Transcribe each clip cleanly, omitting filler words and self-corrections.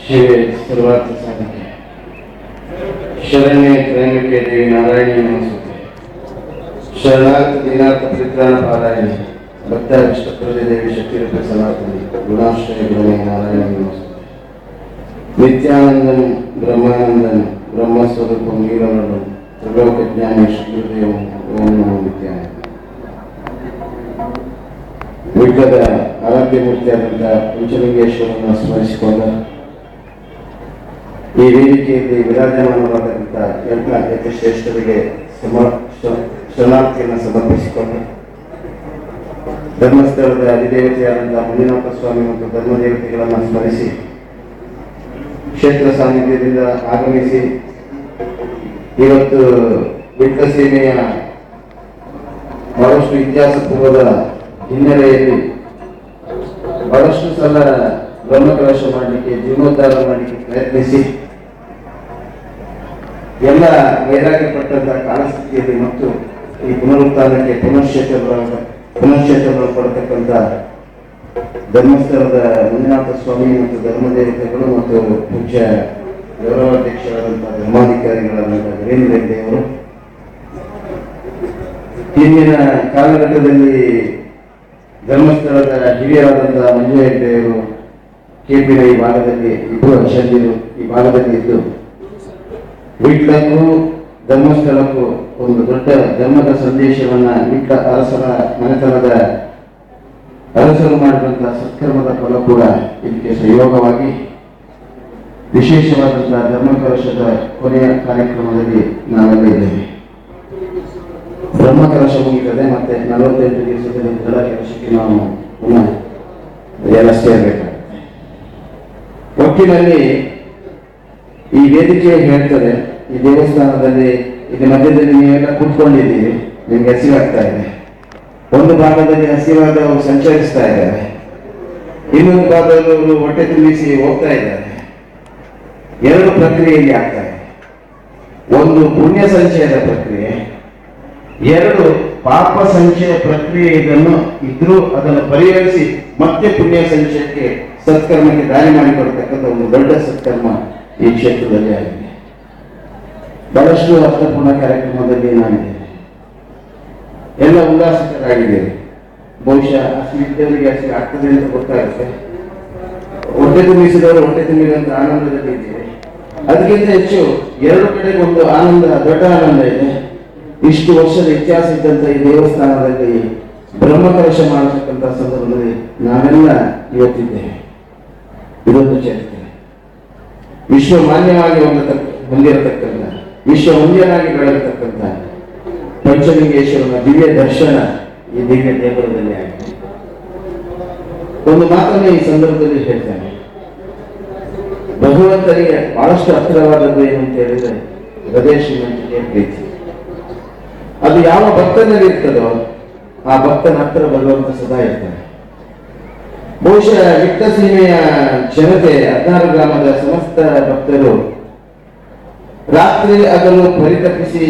ಶಿವೆ ಸರ್ವಾರ್ಥ ಸಾಧಕೆ ಶರಣ್ಯ ತ್ರೈಂಬಕೆ ದೇವಿ ನಾರಾಯಣಿ ನಮಸ್ತೆ. ಶರಣಾರ್ಥ ದಿನಾರ್ಥ ಪರಿತ್ರಾಣ ಪಾರಾಯಣಿ ಭಕ್ತ ವಿಷ್ಣುಪ್ರದೇ ದೇವಿ ಶಕ್ತಿರೂಪ ಸನಾತನಿ ಗುಣಾಶ್ರಯ ಗುಣಮೇ ನಾರಾಯಣಿ ನಮಸ್ತೆ. ನಿತ್ಯಾನಂದಂ ಬ್ರಹ್ಮಾನಂದಂ ಬ್ರಹ್ಮಸ್ವರೂಪಂ ನೀಲವರ್ಣಂ ತ್ರಿಲೋಕಜ್ಞಾನಿ ಶ್ರೀದೇವಂ ಓಂ ನಮೋ ನಿತ್ಯಾನಂದ. ವಿಗ್ಗದ ಆರಾಧ್ಯ ಮೂರ್ತಿಯಾದಂತಹ ಪಂಚಲಿಂಗೇಶ್ವರನ್ನು ಸ್ಮರಿಸಿಕೊಂಡ ಈ ವೇದಿಕೆಯಲ್ಲಿ ವಿರಾಜಮಾನವಾದಂಥ ಎಲ್ಲ ಯತಿಶ್ರೇಷ್ಠರಿಗೆ ಶರಣಾರ್ಥಿಯನ್ನು ಸಮರ್ಪಿಸಿಕೊಂಡು ಧರ್ಮಸ್ಥಳದ ಅಧಿದೇವತೆಯಾದಂತಹ ಮಂಜುನಾಥ ಸ್ವಾಮಿ ಮತ್ತು ಧರ್ಮದೇವತೆಗಳನ್ನು ಸ್ಮರಿಸಿ ಕ್ಷೇತ್ರ ಸಾನ್ನಿಧ್ಯದಿಂದ ಆಗಮಿಸಿ ಇವತ್ತು ವಿಟ್ಲ ಸೀಮೆಯ ಬಹಳಷ್ಟು ಇತಿಹಾಸ ಪೂರ್ವದ ಹಿನ್ನೆಲೆಯಲ್ಲಿ ಬಹಳಷ್ಟು ಸಲ ಬ್ರಹ್ಮಕಲಶ ಮಾಡಲಿಕ್ಕೆ ಜೀರ್ಣೋದ್ಧಾರ ಮಾಡಲಿಕ್ಕೆ ಪ್ರಯತ್ನಿಸಿ ಎಲ್ಲ ವೈರಾಗ್ಯಪಟ್ಟಂತಹ ಕಾಲಸ್ಥಿತಿಯಲ್ಲಿ ಮತ್ತು ಈ ಪುನರುತ್ಥಾನಕ್ಕೆ ಪುನಶ್ಚೇತನವನ್ನು ಪಡತಕ್ಕಂಥ ಧರ್ಮಸ್ಥಳದ ಮಂಜುನಾಥ ಸ್ವಾಮಿ ಮತ್ತು ಧರ್ಮದೇವತೆಗಳು ಮತ್ತು ಪೂಜ್ಯ ಗೌರವಾಧ್ಯಕ್ಷರಾದಂತಹ ಧರ್ಮಾಧಿಕಾರಿಗಳಾದಂತಹ ವೀರೇಂದ್ರ ಹೆಗ್ಡೆಯವರು ಹಿಂದಿನ ಕಾಲಘಟ್ಟದಲ್ಲಿ ಧರ್ಮಸ್ಥಳದ ಹಿರಿಯರಾದಂತಹ ಮಂಜು ಹೆಗ್ಡೆಯವರು ಕೆಪಿನ ಈ ಭಾಗದಲ್ಲಿ ಇಬ್ಬರು ಅಶಂದಿರು ಈ ಭಾಗದಲ್ಲಿ ಇದ್ದು ವಿಟ್ಲಕ್ಕೂ ಧರ್ಮಸ್ಥಳಕ್ಕೂ ಒಂದು ದೊಡ್ಡ ಧರ್ಮದ ಸಂದೇಶವನ್ನ ವಿಟ್ಲ ಅರಸರ ಮನೆತನದ ಅರಸರು ಮಾಡಿದಂತಹ ಸತ್ಕರ್ಮದ ಫಲ ಕೂಡ ಇದಕ್ಕೆ ಸಂಯೋಗವಾಗಿ ವಿಶೇಷವಾದಂತಹ ಧರ್ಮಕಲಶದ ಕೊನೆಯ ಕಾರ್ಯಕ್ರಮದಲ್ಲಿ ನಾವೆಲ್ಲ ಇದ್ದೇವೆ. ಬ್ರಹ್ಮಕಲಶ ಮುಗಿತದೆ, ಮತ್ತೆ 48 ದಿವಸದಲ್ಲಿ ಜಲ ಕೆಲಸಕ್ಕೆ ನಾವು ಪುನಃ ಎಲ್ಲ ಸೇರಬೇಕಾಗುತ್ತೆ. ಒಟ್ಟಿನಲ್ಲಿ ಈ ವೇದಿಕೆ ಹೇಳ್ತದೆ, ಈ ದೇವಸ್ಥಾನದಲ್ಲಿ ಇಲ್ಲಿ ಮಧ್ಯದಲ್ಲಿ ನೀವೆಲ್ಲ ಕೂತ್ಕೊಂಡಿದ್ದೀರಿ, ನಿಮ್ಗೆ ಹಸಿವಾಗ್ತಾ ಇದೆ. ಒಂದು ಭಾಗದಲ್ಲಿ ಹಸಿವಾದವರು ಸಂಚರಿಸ್ತಾ ಇದ್ದಾರೆ, ಇನ್ನೊಂದು ಭಾಗದವರು ಹೊಟ್ಟೆ ತುಂಬಿಸಿ ಹೋಗ್ತಾ ಇದ್ದಾರೆ. ಎರಡು ಪ್ರಕ್ರಿಯೆಯಲ್ಲಿ ಆಗ್ತಾ ಇದೆ. ಒಂದು ಪುಣ್ಯ ಸಂಚಯದ ಪ್ರಕ್ರಿಯೆ, ಎರಡು ಪಾಪ ಸಂಚಯ ಪ್ರಕ್ರಿಯೆ. ಇದನ್ನು ಇದ್ರೂ ಅದನ್ನು ಪರಿಹರಿಸಿ ಮತ್ತೆ ಪುಣ್ಯ ಸಂಚಯಕ್ಕೆ ಸತ್ಕರ್ಮಕ್ಕೆ ದಾರಿ ಮಾಡಿಕೊಡ್ತಕ್ಕಂಥ ಒಂದು ದೊಡ್ಡ ಸತ್ಕರ್ಮ ಈ ಕ್ಷೇತ್ರದಲ್ಲಿ ಆಗಿದೆ. ಬಹಳಷ್ಟು ಅರ್ಥಪೂರ್ಣ ಕಾರ್ಯಕ್ರಮದಲ್ಲಿ ನಾನಿದ್ದೇನೆ, ಎಲ್ಲ ಉಲ್ಲಾಸಿತರಾಗಿದ್ದೇವೆ. ಬಹುಶಃ ಹಸಿವಿದ್ದವರಿಗೆ ಹಸಿವು ಆಗ್ತದೆ ಅಂತ ಗೊತ್ತಾಗುತ್ತೆ, ಹೊಟ್ಟೆ ತುಂಬಿಸಿದವರು ಹೊಟ್ಟೆ ತುಂಬಿದಂತ ಆನಂದದಲ್ಲಿ ಇದ್ದೇವೆ. ಅದಕ್ಕಿಂತ ಹೆಚ್ಚು ಎರಡು ಕಡೆಗೆ ಒಂದು ಆನಂದ, ದೊಡ್ಡ ಆನಂದ ಇದೆ. ಇಷ್ಟು ವರ್ಷದ ಇತಿಹಾಸ ಇದ್ದಂಥ ಈ ದೇವಸ್ಥಾನದಲ್ಲಿ ಬ್ರಹ್ಮಕಲಶ ಮಾಡತಕ್ಕಂಥ ಸಂದರ್ಭದಲ್ಲಿ ನಾವೆಲ್ಲ ಇವತ್ತಿದ್ದೇವೆ. ಇದೊಂದು ಚರಿತ್ರೆ. ವಿಶ್ವ ಮಾನ್ಯವಾಗಿ ಹೊಂದಿರತಕ್ಕಂಥ, ವಿಶ್ವ ಒಂದೇನಾಗಿ ಬೆಳೆಯತಕ್ಕಂಥ ಪಂಚಲಿಂಗೇಶ್ವರನ ದಿವ್ಯ ದರ್ಶನ ಈ ದಿವ್ಯ ದೇವರದಲ್ಲಿ ಆಗಿದೆ. ಒಂದು ಮಾತನ್ನು ಈ ಸಂದರ್ಭದಲ್ಲಿ ಹೇಳ್ತೇನೆ. ಭಗವಂತನಿಗೆ ಬಹಳಷ್ಟು ಹತ್ತಿರವಾದದ್ದು ಏನು ಅಂತ ಹೇಳಿದ್ರೆ ಹೃದಯ ಶ್ರೀಮಂತಿಕೆ, ಪ್ರೀತಿ. ಅದು ಯಾವ ಭಕ್ತನಲ್ಲಿ ಇರ್ತದೋ ಆ ಭಕ್ತನ ಹತ್ತಿರ ಭಗವಂತ ಸದಾ ಇರ್ತಾನೆ. ಬಹುಶಃ ವಿಟ್ಲ ಸೀಮೆಯ ಜನತೆ 16 ಗ್ರಾಮದ ಸಮಸ್ತ ಭಕ್ತರು ರಾತ್ರಿ ಹಗಲು ಪರಿತಪಿಸಿ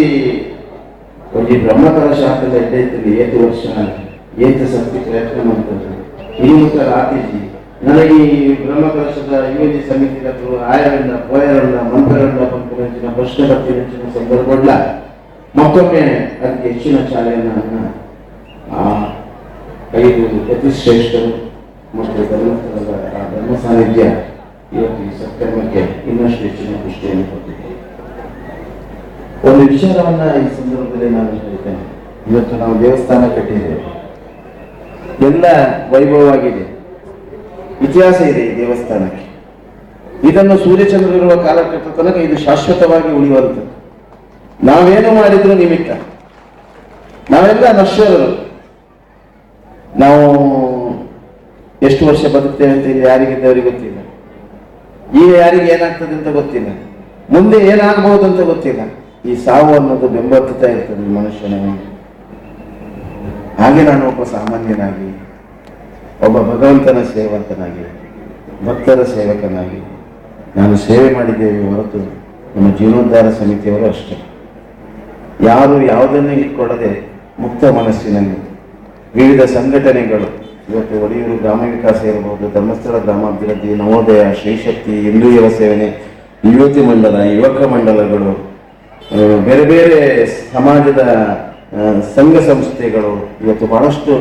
ಈ ಬ್ರಹ್ಮಕಲಶ ಹಾಕದ ಎಡ್ಡೈತಲ್ಲಿ ಏತು ವರ್ಷ ಏತು ಶಕ್ತಿ ಪ್ರಯತ್ನ ಮಾಡ್ತಾರೆ. ಈ ಮುಖ ರಾತ್ರಿ ನನಗೆ ಈ ಬ್ರಹ್ಮಕಲಶದ ಯುವಜಿ ಸಮಿತಿಗಳು ಆಯರಿಂದ ಪೋಯರಿಂದ ಮಂತ್ರರಿಂದ ಪಂಪನಂಚಿನ ಪ್ರಶ್ನೆ ಭಕ್ತಿನ ಸಂದರ್ಭ ಮತ್ತೊಮ್ಮೆ ಅದಕ್ಕೆ ಹೆಚ್ಚಿನ ಚಾಲೆಯನ್ನು 5 ಯತಿಶ್ರೇಷ್ಠರು ಮತ್ತು ಧರ್ಮಸ್ಥಳದ ಧರ್ಮ ಸಾನ್ನಿಧ್ಯ ಇವತ್ತು ಈ ಸತ್ಕರ್ಮಕ್ಕೆ ಇನ್ನಷ್ಟು ಹೆಚ್ಚಿನ ದೃಷ್ಟಿಯನ್ನು ಕೊಟ್ಟಿದೆ. ಒಂದು ವಿಚಾರವನ್ನ ಈ ಸಂದರ್ಭದಲ್ಲಿ ನಾನು ಹೇಳ್ತೇನೆ. ಇವತ್ತು ನಾವು ದೇವಸ್ಥಾನ ಕಟ್ಟಿದ್ದೇವೆ, ಎಲ್ಲ ವೈಭವವಾಗಿದೆ, ಇತಿಹಾಸ ಇದೆ ಈ ದೇವಸ್ಥಾನಕ್ಕೆ. ಇದನ್ನು ಸೂರ್ಯಚಂದ್ರರಿರುವ ಕಾಲಘಟ್ಟ ತನಕ ಇದು ಶಾಶ್ವತವಾಗಿ ಉಳಿಯುವಂಥದ್ದು. ನಾವೇನು ಮಾಡಿದ್ರು ನಿಮಿತ್ತ, ನಾವೆಲ್ಲ ನಶ್ವರರು. ನಾವು ಎಷ್ಟು ವರ್ಷ ಬದುಕ್ತೇವೆ ಅಂತ ಇಲ್ಲಿ ಯಾರಿಗಿದ್ದವರಿಗೆ ಗೊತ್ತಿಲ್ಲ, ಈಗ ಯಾರಿಗೆ ಏನಾಗ್ತದೆ ಅಂತ ಗೊತ್ತಿಲ್ಲ, ಮುಂದೆ ಏನಾಗಬಹುದು ಅಂತ ಗೊತ್ತಿಲ್ಲ. ಈ ಸಾವು ಅನ್ನೋದು ಬೆಂಬತ್ತುತ್ತಾ ಇರ್ತದೆ ಮನುಷ್ಯನ. ಹಾಗೆ ನಾನು ಒಬ್ಬ ಸಾಮಾನ್ಯನಾಗಿ, ಒಬ್ಬ ಭಗವಂತನ ಸೇವಕನಾಗಿ, ಭಕ್ತರ ಸೇವಕನಾಗಿ ನಾನು ಸೇವೆ ಮಾಡಿದ್ದೇವೆ ಹೊರತು ನಮ್ಮ ಜೀರ್ಣೋದ್ಧಾರ ಸಮಿತಿಯವರು ಅಷ್ಟೇ. ಯಾರು ಯಾವುದನ್ನು ಇಟ್ಕೊಳ್ಳದೆ ಮುಕ್ತ ಮನಸ್ಸಿನಲ್ಲಿ ವಿವಿಧ ಸಂಘಟನೆಗಳು ಇವತ್ತು ಒಡಿಯೂರು ಗ್ರಾಮ ವಿಕಾಸ ಇರಬಹುದು, ಧರ್ಮಸ್ಥಳ ಗ್ರಾಮಾಭಿವೃದ್ಧಿ, ನವೋದಯ, ಶ್ರೀಶಕ್ತಿ, ಹಿಂದೂ ಯುವ ಸೇವನೆ, ಯುವತಿ ಮಂಡಲ, ಯುವಕ ಮಂಡಲಗಳು, ಬೇರೆ ಬೇರೆ ಸಮಾಜದ ಸಂಘ ಸಂಸ್ಥೆಗಳು ಇವತ್ತು ಬಹಳಷ್ಟು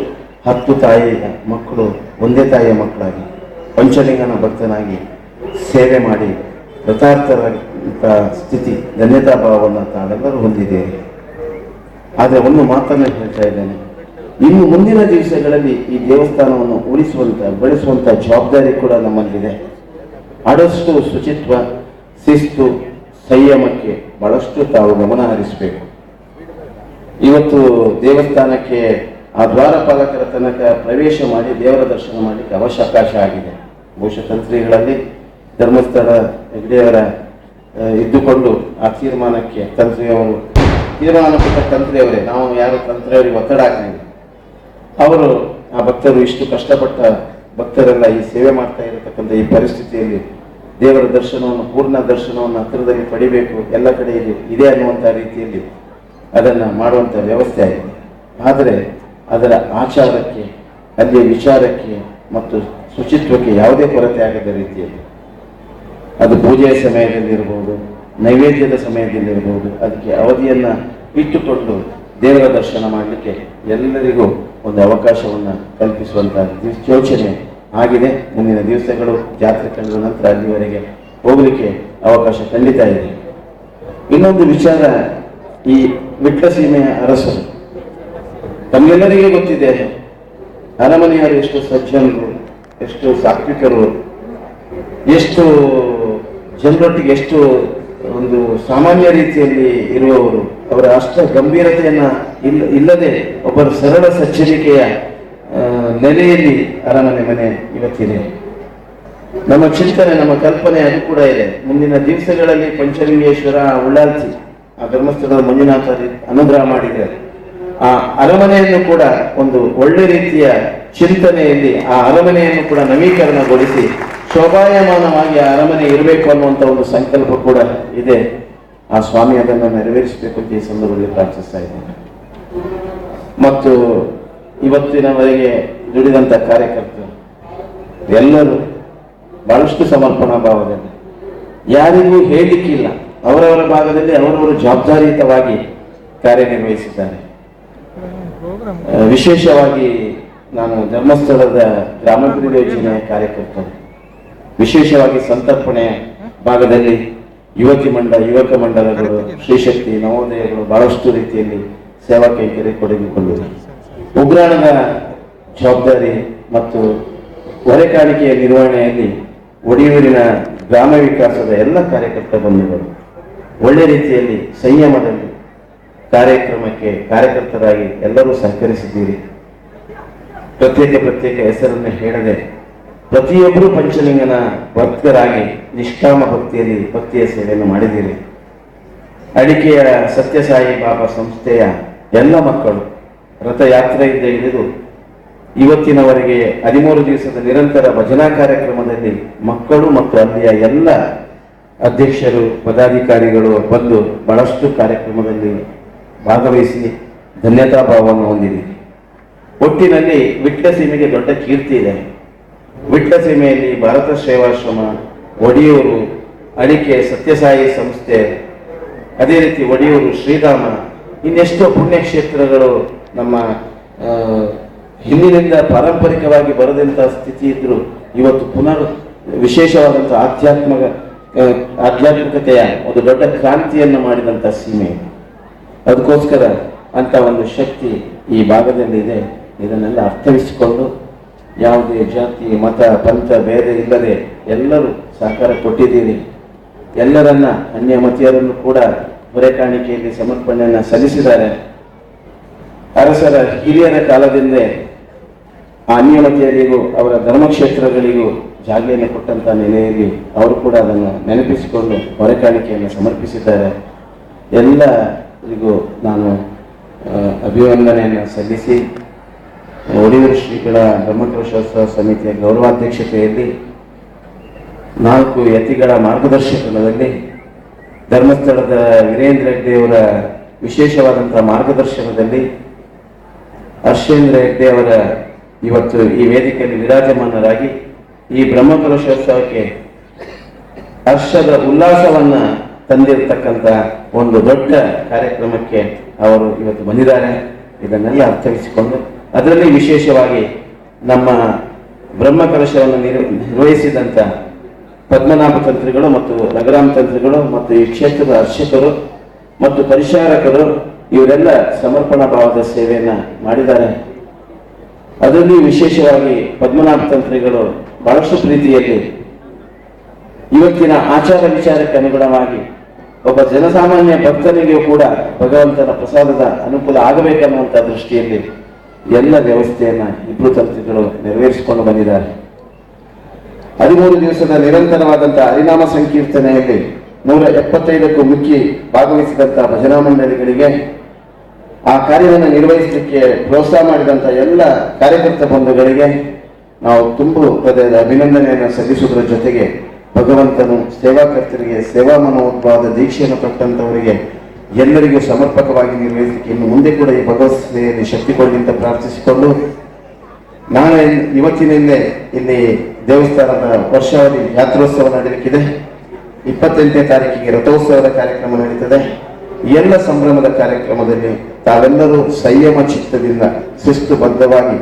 10 ತಾಯಿಯ ಮಕ್ಕಳು ಒಂದೇ ತಾಯಿಯ ಮಕ್ಕಳಾಗಿ ಪಂಚಲಿಂಗನ ಭಕ್ತನಾಗಿ ಸೇವೆ ಮಾಡಿ ಕೃತಾರ್ಥರಂಥ ಸ್ಥಿತಿ, ಧನ್ಯತಾ ಭಾವವನ್ನು ತಾವೆಲ್ಲರೂ ಹೊಂದಿದ್ದೇವೆ. ಆದರೆ ಒಂದು ಮಾತನ್ನು ಹೇಳ್ತಾ ಇದ್ದೇನೆ, ಇನ್ನು ಮುಂದಿನ ದಿವಸಗಳಲ್ಲಿ ಈ ದೇವಸ್ಥಾನವನ್ನು ಉಳಿಸುವಂಥ ಬೆಳೆಸುವಂಥ ಜವಾಬ್ದಾರಿ ಕೂಡ ನಮ್ಮಲ್ಲಿದೆ. ಆದಷ್ಟು ಶುಚಿತ್ವ, ಶಿಸ್ತು, ಸಂಯಮಕ್ಕೆ ಬಹಳಷ್ಟು ತಾವು ಗಮನ ಹರಿಸಬೇಕು. ಇವತ್ತು ದೇವಸ್ಥಾನಕ್ಕೆ ಆ ದ್ವಾರಪಾಲಕರ ತನಕ ಪ್ರವೇಶ ಮಾಡಿ ದೇವರ ದರ್ಶನ ಮಾಡಲಿಕ್ಕೆ ಅವಕಾಶ ಆಗಿದೆ. ಬಹುಶಃ ತಂತ್ರಿಗಳಲ್ಲಿ ಧರ್ಮಸ್ಥಳ ಹೆಗ್ಡೆಯವರ ಇದ್ದುಕೊಂಡು ಆ ತೀರ್ಮಾನಕ್ಕೆ ತಂತ್ರಿಯವರು ತೀರ್ಮಾನ ಕೊಟ್ಟ ತಂತ್ರಿಯವರೇ, ನಾವು ಯಾರು ತಂತ್ರಿಯವರಿಗೆ ಒತ್ತಡ ಹಾಕಲಿಲ್ಲ. ಅವರು ಆ ಭಕ್ತರು ಇಷ್ಟು ಕಷ್ಟಪಟ್ಟ ಭಕ್ತರೆಲ್ಲ ಈ ಸೇವೆ ಮಾಡ್ತಾ ಇರತಕ್ಕಂಥ ಈ ಪರಿಸ್ಥಿತಿಯಲ್ಲಿ ದೇವರ ದರ್ಶನವನ್ನು, ಪೂರ್ಣ ದರ್ಶನವನ್ನು ಹತ್ತಿರದಲ್ಲಿ ಪಡಿಬೇಕು, ಎಲ್ಲ ಕಡೆ ಇದೆ ಅನ್ನುವಂಥ ರೀತಿಯಲ್ಲಿ ಅದನ್ನು ಮಾಡುವಂಥ ವ್ಯವಸ್ಥೆ ಆಗಿದೆ. ಆದರೆ ಅದರ ಆಚಾರಕ್ಕೆ, ಅಲ್ಲಿಯ ವಿಚಾರಕ್ಕೆ ಮತ್ತು ಶುಚಿತ್ವಕ್ಕೆ ಯಾವುದೇ ಕೊರತೆ ಆಗದ ರೀತಿಯಲ್ಲಿ ಅದು ಪೂಜೆಯ ಸಮಯದಲ್ಲಿರ್ಬೋದು, ನೈವೇದ್ಯದ ಸಮಯದಲ್ಲಿರ್ಬೋದು, ಅದಕ್ಕೆ ಅವಧಿಯನ್ನು ಇಟ್ಟುಕೊಂಡು ದೇವರ ದರ್ಶನ ಮಾಡಲಿಕ್ಕೆ ಎಲ್ಲರಿಗೂ ಒಂದು ಅವಕಾಶವನ್ನು ಕಲ್ಪಿಸುವಂಥ ಯೋಚನೆ ಆಗಿದೆ. ಮುಂದಿನ ದಿವಸಗಳು ಜಾತ್ರೆ ಕಳೆದ ನಂತರ ಅಲ್ಲಿವರೆಗೆ ಹೋಗಲಿಕ್ಕೆ ಅವಕಾಶ ಖಂಡಿತ ಇದೆ. ಇನ್ನೊಂದು ವಿಚಾರ, ಈ ವಿಟ್ಲ ಸೀಮೆಯ ಅರಸರು ತಮಗೆಲ್ಲರಿಗೆ ಗೊತ್ತಿದೆ, ಅರಮನೆಯವರು ಎಷ್ಟು ಸಜ್ಜನರು, ಎಷ್ಟು ಸಾತ್ವಿಕರು, ಎಷ್ಟು ಜನರೊಟ್ಟಿಗೆ ಎಷ್ಟು ಒಂದು ಸಾಮಾನ್ಯ ರೀತಿಯಲ್ಲಿ ಇರುವವರು. ಅವರ ಅಷ್ಟ ಗಂಭೀರತೆಯನ್ನ ಇಲ್ಲದೆ ಒಬ್ಬರು ಸರಳ ಸಜ್ಜನಿಕೆಯ ನೆಲೆಯಲ್ಲಿ ಅರಮನೆ ಮನೆ ಇವತ್ತಿದೆ. ನಮ್ಮ ಚಿಂತನೆ, ನಮ್ಮ ಕಲ್ಪನೆ ಅದು ಕೂಡ ಇದೆ. ಮುಂದಿನ ದಿವಸಗಳಲ್ಲಿ ಪಂಚಲಿಂಗೇಶ್ವರ, ಉಳ್ಳಾಲ್ತಿ, ಆ ಧರ್ಮಸ್ಥಳದ ಮಂಜುನಾಥ ಅನುಗ್ರಹ ಮಾಡಿದರೆ ಆ ಅರಮನೆಯನ್ನು ಕೂಡ ಒಂದು ಒಳ್ಳೆ ರೀತಿಯ ಚಿಂತನೆಯಲ್ಲಿ ಆ ಅರಮನೆಯನ್ನು ಕೂಡ ನವೀಕರಣಗೊಳಿಸಿ ಶೋಭಾಯಮಾನವಾಗಿ ಆ ಅರಮನೆ ಇರಬೇಕು ಅನ್ನುವಂಥ ಒಂದು ಸಂಕಲ್ಪ ಕೂಡ ಇದೆ. ಆ ಸ್ವಾಮಿ ಅದನ್ನು ನೆರವೇರಿಸಬೇಕು ಅಂತ ಈ ಸಂದರ್ಭದಲ್ಲಿ ಪ್ರಾರ್ಥಿಸ್ತಾ ಇದ್ದೇನೆ. ಮತ್ತು ಇವತ್ತಿನವರೆಗೆ ದುಡಿದಂಥ ಕಾರ್ಯಕರ್ತರು ಎಲ್ಲರೂ ಬಹಳಷ್ಟು ಸಮರ್ಪಣಾ ಭಾವದಲ್ಲಿ, ಯಾರಿಗೂ ಹೇಳಲಿಕ್ಕಿಲ್ಲ, ಅವರವರ ಭಾಗದಲ್ಲಿ ಅವರವರು ಜವಾಬ್ದಾರಿಯುತವಾಗಿ ಕಾರ್ಯನಿರ್ವಹಿಸಿದ್ದಾರೆ. ವಿಶೇಷವಾಗಿ ನಾನು ಧರ್ಮಸ್ಥಳದ ಗ್ರಾಮಾಭಿವೃದ್ಧಿ ಯೋಜನೆಯ ಕಾರ್ಯಕರ್ತರು, ವಿಶೇಷವಾಗಿ ಸಂತರ್ಪಣೆ ಭಾಗದಲ್ಲಿ ಯುವಕ ಮಂಡಲಗಳು, ಶ್ರೀಶಕ್ತಿ, ನವೋದಯಗಳು ಬಹಳಷ್ಟು ರೀತಿಯಲ್ಲಿ ಸೇವಾ ಕೈಂಕರ್ಯ ತೊಡಗಿಕೊಂಡಿವೆ. ಉಗ್ರಾಣದ ಜವಾಬ್ದಾರಿ ಮತ್ತು ಹೊರೆಕಾಣಿಕೆಯ ನಿರ್ವಹಣೆಯಲ್ಲಿ ಒಡಿಯೂರಿನ ಗ್ರಾಮ ವಿಕಾಸದ ಎಲ್ಲ ಕಾರ್ಯಕರ್ತ ಬಂಧುಗಳು ಒಳ್ಳೆ ರೀತಿಯಲ್ಲಿ ಸಂಯಮದಲ್ಲಿ ಕಾರ್ಯಕ್ರಮಕ್ಕೆ ಕಾರ್ಯಕರ್ತರಾಗಿ ಎಲ್ಲರೂ ಸಹಕರಿಸಿದ್ದೀರಿ. ಪ್ರತ್ಯೇಕ ಹೆಸರನ್ನು ಹೇಳದೆ ಪ್ರತಿಯೊಬ್ಬರೂ ಪಂಚಲಿಂಗನ ಭಕ್ತರಾಗಿ ನಿಷ್ಕಾಮ ಭಕ್ತಿಯ ಸೇವೆಯನ್ನು ಮಾಡಿದ್ದೀರಿ. ಅಡಿಕೆಯ ಸತ್ಯಸಾಯಿ ಬಾಬಾ ಸಂಸ್ಥೆಯ ಎಲ್ಲ ಮಕ್ಕಳು ರಥಯಾತ್ರೆಯಿಂದ ಹಿಡಿದು ಇವತ್ತಿನವರೆಗೆ 13 ದಿವಸದ ನಿರಂತರ ಭಜನಾ ಕಾರ್ಯಕ್ರಮದಲ್ಲಿ ಮಕ್ಕಳು ಮತ್ತು ಅಲ್ಲಿಯ ಎಲ್ಲ ಅಧ್ಯಕ್ಷರು, ಪದಾಧಿಕಾರಿಗಳು ಬಂದು ಬಹಳಷ್ಟು ಕಾರ್ಯಕ್ರಮದಲ್ಲಿ ಭಾಗವಹಿಸಿ ಧನ್ಯತಾ ಭಾವವನ್ನು ಹೊಂದಿದೆ. ಒಟ್ಟಿನಲ್ಲಿ ವಿಟ್ಲ ಸೀಮೆಗೆ ದೊಡ್ಡ ಕೀರ್ತಿ ಇದೆ. ವಿಟ್ಲ ಸೀಮೆಯಲ್ಲಿ ಭಾರತ ಸೇವಾಶ್ರಮ, ಒಡಿಯೂರು, ಅಡಿಕೆ ಸತ್ಯಸಾಯಿ ಸಂಸ್ಥೆ, ಅದೇ ರೀತಿ ಒಡಿಯೂರು ಶ್ರೀಧಾಮ, ಇನ್ನೆಷ್ಟೋ ಪುಣ್ಯಕ್ಷೇತ್ರಗಳು ನಮ್ಮ ಹಿಂದಿನಿಂದ ಪಾರಂಪರಿಕವಾಗಿ ಬರದಂತಹ ಸ್ಥಿತಿ ಇದ್ರೂ ಇವತ್ತು ಪುನರ್ ವಿಶೇಷವಾದಂಥ ಆಧ್ಯಾತ್ಮಿಕತೆಯ ಒಂದು ದೊಡ್ಡ ಕ್ರಾಂತಿಯನ್ನು ಮಾಡಿದಂಥ ಸೀಮೆ. ಅದಕ್ಕೋಸ್ಕರ ಅಂತ ಒಂದು ಶಕ್ತಿ ಈ ಭಾಗದಲ್ಲಿದೆ. ಇದನ್ನೆಲ್ಲ ಅರ್ಥವಿಸಿಕೊಂಡು ಯಾವುದೇ ಜಾತಿ, ಮತ, ಪಂಥ ಭೇದ ಇಲ್ಲದೆ ಎಲ್ಲರೂ ಸಹಕಾರ ಕೊಟ್ಟಿದ್ದೀರಿ. ಎಲ್ಲರನ್ನ ಅನ್ಯಮತೀಯರನ್ನು ಕೂಡ ಹೊರೆಕಾಣಿಕೆಯಲ್ಲಿ ಸಮರ್ಪಣೆಯನ್ನು ಸಲ್ಲಿಸಿದ್ದಾರೆ. ಅರಸರ ಹಿರಿಯರ ಕಾಲದಿಂದ ಆ ಅನ್ಯಮತೀಯರಿಗೂ ಅವರ ಧರ್ಮಕ್ಷೇತ್ರಗಳಿಗೂ ಜಾಗೆಯನ್ನು ಕೊಟ್ಟಂತ ನೆಲೆಯಲ್ಲಿ ಅವರು ಕೂಡ ಅದನ್ನು ನೆನಪಿಸಿಕೊಂಡು ಹೊರೆಕಾಣಿಕೆಯನ್ನು ಸಮರ್ಪಿಸಿದ್ದಾರೆ. ಎಲ್ಲರಿಗೂ ನಾನು ಅಭಿವಂದನೆಯನ್ನು ಸಲ್ಲಿಸಿ ಒಡಿಯೂರು ಶ್ರೀಗಳ ಬ್ರಹ್ಮಕಲಶೋತ್ಸವ ಸಮಿತಿಯ ಗೌರವಾಧ್ಯಕ್ಷತೆಯಲ್ಲಿ 4 ಯತಿಗಳ ಮಾರ್ಗದರ್ಶನದಲ್ಲಿ ಧರ್ಮಸ್ಥಳದ ವೀರೇಂದ್ರ ಹೆಗ್ಡೆಯವರ ವಿಶೇಷವಾದಂತಹ ಮಾರ್ಗದರ್ಶನದಲ್ಲಿ ಹರ್ಷೇಂದ್ರ ಹೆಗ್ಡೆ ಅವರ ಇವತ್ತು ಈ ವೇದಿಕೆಯಲ್ಲಿ ವಿರಾಜಮಾನರಾಗಿ ಈ ಬ್ರಹ್ಮಕಲಶೋತ್ಸವಕ್ಕೆ ಹರ್ಷದ ಉಲ್ಲಾಸವನ್ನ ತಂದಿರತಕ್ಕಂಥ ಒಂದು ದೊಡ್ಡ ಕಾರ್ಯಕ್ರಮಕ್ಕೆ ಅವರು ಇವತ್ತು ಬಂದಿದ್ದಾರೆ. ಇದನ್ನೆಲ್ಲ ಅರ್ಥವಿಸಿಕೊಂಡು ಅದರಲ್ಲಿ ವಿಶೇಷವಾಗಿ ನಮ್ಮ ಬ್ರಹ್ಮಕಲಶವನ್ನು ನಿರ್ವಹಿಸಿದಂಥ ಪದ್ಮನಾಭ ತಂತ್ರಿಗಳು ಮತ್ತು ರಘುರಾಮ್ ತಂತ್ರಿಗಳು ಮತ್ತು ಈ ಕ್ಷೇತ್ರದ ಅರ್ಚಕರು ಮತ್ತು ಪರಿಚಾರಕರು ಇವರೆಲ್ಲ ಸಮರ್ಪಣಾ ಭಾವದ ಸೇವೆಯನ್ನ ಮಾಡಿದ್ದಾರೆ. ಅದರಲ್ಲಿ ವಿಶೇಷವಾಗಿ ಪದ್ಮನಾಭ ತಂತ್ರಿಗಳು ಬಹಳಷ್ಟು ಪ್ರೀತಿಯಲ್ಲಿ ಇವತ್ತಿನ ಆಚಾರ ವಿಚಾರಕ್ಕೆ ಅನುಗುಣವಾಗಿ ಒಬ್ಬ ಜನಸಾಮಾನ್ಯ ಭಕ್ತನಿಗೂ ಕೂಡ ಭಗವಂತನ ಪ್ರಸಾದದ ಅನುಕೂಲ ಆಗಬೇಕನ್ನುವಂಥ ದೃಷ್ಟಿಯಲ್ಲಿ ಎಲ್ಲ ವ್ಯವಸ್ಥೆಯನ್ನ ಇಬ್ಬರು ತಂತ್ರಿಗಳು ನೆರವೇರಿಸಿಕೊಂಡು ಬಂದಿದ್ದಾರೆ. 13 ದಿವಸದ ನಿರಂತರವಾದಂತಹ ಹರಿನಾಮ ಸಂಕೀರ್ತನೆಯಲ್ಲಿ 175ಕ್ಕೂ ಮಿಕ್ಕಿ ಭಾಗವಹಿಸಿದಂತಹ ಭಜನಾ ಮಂಡಳಿಗಳಿಗೆ ಆ ಕಾರ್ಯವನ್ನು ನಿರ್ವಹಿಸಲಿಕ್ಕೆ ಪ್ರೋತ್ಸಾಹ ಮಾಡಿದಂಥ ಎಲ್ಲ ಕಾರ್ಯಕರ್ತ ಬಂಧುಗಳಿಗೆ ನಾವು ತುಂಬು ಹೃದಯದ ಅಭಿನಂದನೆಯನ್ನು ಸಲ್ಲಿಸುವುದರ ಜೊತೆಗೆ ಭಗವಂತನು ಸೇವಾಕರ್ತರಿಗೆ ಸೇವಾ ಮನೋಭಾವದ ದೀಕ್ಷೆಯನ್ನು ಕೊಟ್ಟಂತವರಿಗೆ ಎಲ್ಲರಿಗೂ ಸಮರ್ಪಕವಾಗಿ ನಿರ್ವಹಿಸಲಿಕ್ಕೆ ಇನ್ನು ಮುಂದೆ ಕೂಡ ಈ ಭಗವತ್ ಸೇವೆಯಲ್ಲಿ ಶಕ್ತಿ ಕೊಡಲಿ ಅಂತ ಪ್ರಾರ್ಥಿಸಿಕೊಂಡು ನಾಳೆ ಇವತ್ತಿನಿಂದಲೇ ಇಲ್ಲಿ ದೇವಸ್ಥಾನದ ವರ್ಷಾವಧಿ ಯಾತ್ರೋತ್ಸವ ನಡೆಯಲಿಕ್ಕಿದೆ. 28ನೇ ತಾರೀಕಿಗೆ ರಥೋತ್ಸವದ ಕಾರ್ಯಕ್ರಮ ನಡೀತದೆ. ಎಲ್ಲ ಸಂಭ್ರಮದ ಕಾರ್ಯಕ್ರಮದಲ್ಲಿ ತಾವೆಲ್ಲರೂ ಸಂಯಮ ಚಿತ್ತದಿಂದ ಶಿಸ್ತುಬದ್ಧವಾಗಿ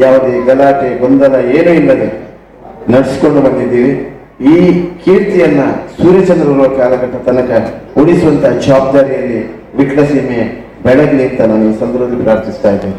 ಯಾವುದೇ ಗಲಾಟೆ ಗೊಂದಲ ಏನೂ ಇಲ್ಲದೆ ನಡೆಸಿಕೊಂಡು ಬಂದಿದ್ದೀವಿ. ಈ ಕೀರ್ತಿಯನ್ನ ಸೂರ್ಯಚಂದ್ರರ ಕಾಲಘಟ್ಟ ತನಕ ಉಳಿಸುವಂತಹ ಜವಾಬ್ದಾರಿಯಲ್ಲಿ ವಿಟ್ಲ ಸೀಮೆ ಬೆಳಗಲಿ ಅಂತ ನಾನು ಈ ಸಂದರ್ಭದಲ್ಲಿ ಪ್ರಾರ್ಥಿಸ್ತಾ ಇದ್ದೇನೆ.